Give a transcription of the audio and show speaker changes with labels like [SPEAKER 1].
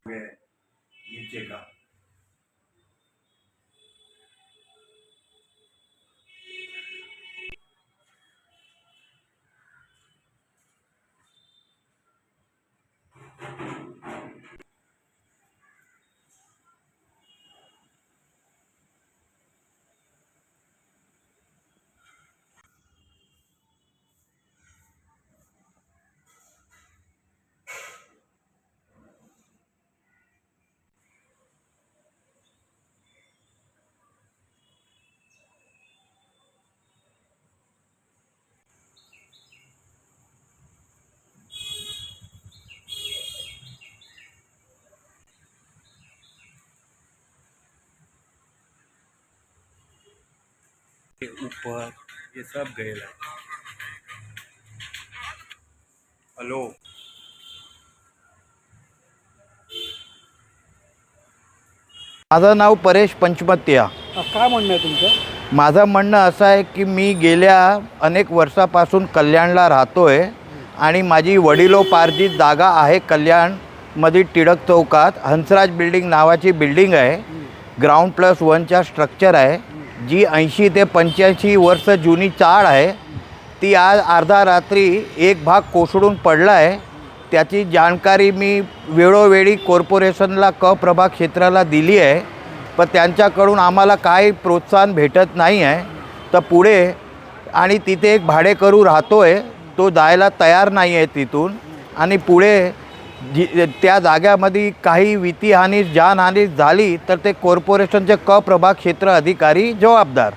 [SPEAKER 1] नीचे का ऊपर ये सब गएला। हेलो,
[SPEAKER 2] माझं नाव परेश पंचमत्या।
[SPEAKER 3] काय म्हणणं आहे तुमचं?
[SPEAKER 2] माझं म्हणणं असं आहे की मी गेल्या अनेक वर्षापासून कल्याणला राहतो आहे आणि माझी वडिलोपार्जित जागा आहे कल्याणमध्ये टिळक चौकात हंसराज बिल्डिंग नावाची बिल्डिंग आहे। ग्राउंड प्लस वनच्या स्ट्रक्चर आहे, जी 80 ते 85 वर्ष जुनी चाळ आहे। ती आज अर्धा रात्री एक भाग कोसळून पडला आहे। त्याची जाणकारी मी वेळोवेळी कॉर्पोरेशनला प्रभाग क्षेत्राला दिली आहे, पण त्यांच्याकडून आम्हाला काही प्रोत्साहन भेटत नाही आहे। तर पुढे आणि तिथे एक भाडेकरू राहतो आहे, तो जायला तयार नाही आहे तिथून। आणि पुढे त्या जाग्यामध्ये काही वित्तीहानी जानहानी झाली तर ते कॉर्पोरेशनचे प्रभाग क्षेत्र अधिकारी जबाबदार।